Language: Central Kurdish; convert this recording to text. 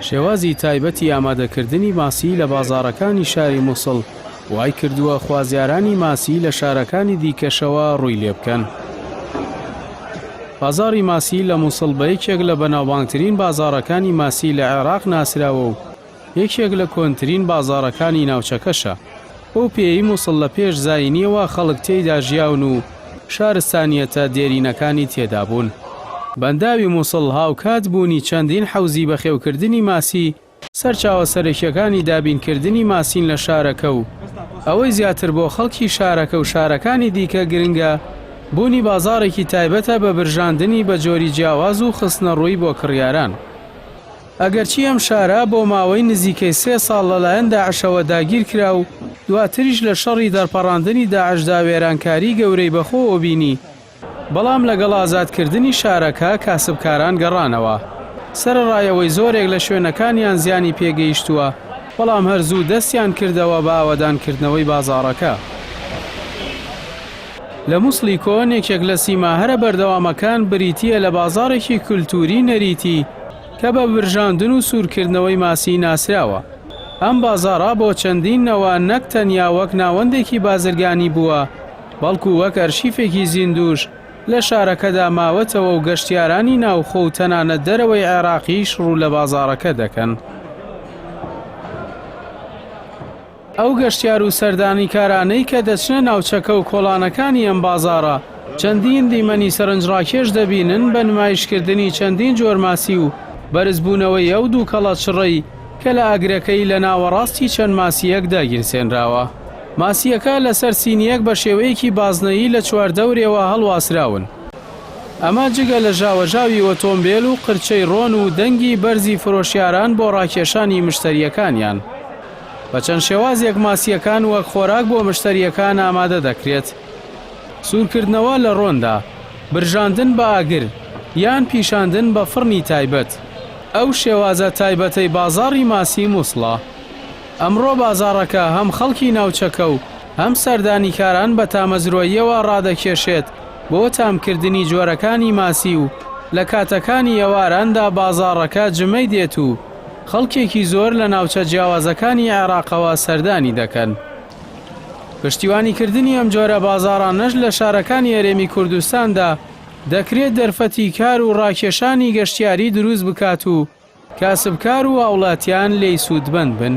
شێوازی تایبەتی ئامادەکردنی ماسی لە بازاڕەکانی شاری مووسڵ وای کردووە خوازیارانی ماسی لە شارەکانی دیکەشەوە ڕووی لێ بکەن. بازاڕی ماسی لە مووسڵ بە یەکێک لە بەناوبانگترین بازاڕەکانی ماسی لە عێراق ناسراوە و یەکێک لە کۆنترین بازاڕەکانی ناوچەکەشە. ئەو پێی مووسڵ لە پێش زاینیەوە خەڵک تێیدا ژیاون و شارستانیەتە دێرینەکانی تێدا بوون. بەنداوی مووسڵ هاوکات بوونی چەندین حەوزی بەخێوکردنی ماسی سەرچاوە سەرەکیەکانی دابینکردنی ماسین لە شارەکە و ئەوەی زیاتر بۆ خەڵکی شارەکە و شارەکانی دیکە گرنگە بوونی بازارێکی تایبەتە بە برژاندنی بە جۆری جیاواز و خستنە ڕووی بۆ کڕیاران. ئەگەرچی ئەم شارە بۆ ماوەی نزیکەی 3 ساڵ لەلایەن داعشەوە داگیر کرا و دواتریش لە شەڕی دەرپەڕاندنی داعشدا وێرانکاری گەورەی بەخۆوە بینی، بەڵام لەگەڵ ئازادکردنی شارەکە کاسبکاران گەڕانەوە. سەرڕایەوەی زۆرێک لە شوێنەکانیان زیانی پێگەیشتووە، بەڵام هەرزوو دەستیان کردەوە بە ئاوەدانکردنەوەی بازاڕەکە. لە مووسڵی کۆن یەکێک لە سیماهەرە بەردەوامەکان بریتیە لە بازاڕێکی کولتوری نەریتی کە بە برژاندن و سوورکردنەوەی ماسی ناسراوە. ئەم بازاڕا بۆ چەندین نەوە نەک تەنیا وەک ناوەندێکی بازرگانی بووە، بەڵکو وەک ئەرشیفێکی زیندوش لە شارەکەدا ماوەتەوە و گەشتیارانی ناوخۆ و تەنانەت دەرەوەی عێراقیش ڕوو لە بازاڕەکە دەکەن. ئەو گەشتیار و سەردانی کارانەی کە دەچنە ناوچەکە و کۆڵانەکانی ئەم بازاڕە چەندین دیمەنی سەرنجڕاکێش دەبینن بە نمایشکردنی چەندین جۆر ماسی و بەرزبوونەوەی ئەو دوو کەڵە چڕەی کە لە ئاگرەکەی لە ناوەڕاستی چەند ماسیەک داگیرسێنراوە. ماسیەکە لەسەر سینیەک بە شێوەیەکی بازنەیی لە چواردەورێەوە هەڵواسراون. ئەمە جگە لە ژاوەژاوی ئۆتۆمبیل و قرچەی ڕۆن و دەنگی بەرزی فرۆشیاران بۆ ڕاکێشانی مشتریەکانیان. بە چەند شێوازێک ماسیەکان وەک خۆراک بۆ مشتریەکان ئامادە دەکرێت. سوورکردنەوە لە ڕۆندا، برژاندن بە ئاگر یان پیشاندن بە فڕنی تایبەت. ئەو شێوازە تایبەتەی بازاڕی ماسی مووسڵە. ئەمڕۆ بازاڕەکە هەم خەڵکی ناوچەکە و هەم سەردانی کاران بە تامەزرۆییەوە ڕادەکێشێت بۆ تامکردنی جۆرەکانی ماسی و لە کاتەکانی ئێواراندا بازاڕەکە جمەی دێت و خەڵکێکی زۆر لە ناوچە جیاوازەکانی عێراقەوە سەردانی دەکەن. پشتیوانیکردنی ئەم جۆرە بازاڕانەش لە شارەکانی هەرێمی کوردستاندا دەکرێت دەرفەتی کار و ڕاکێشانی گەشتیاری دروست بکات و کاسبکار و هاوڵاتیان لێی سوودمەند بن.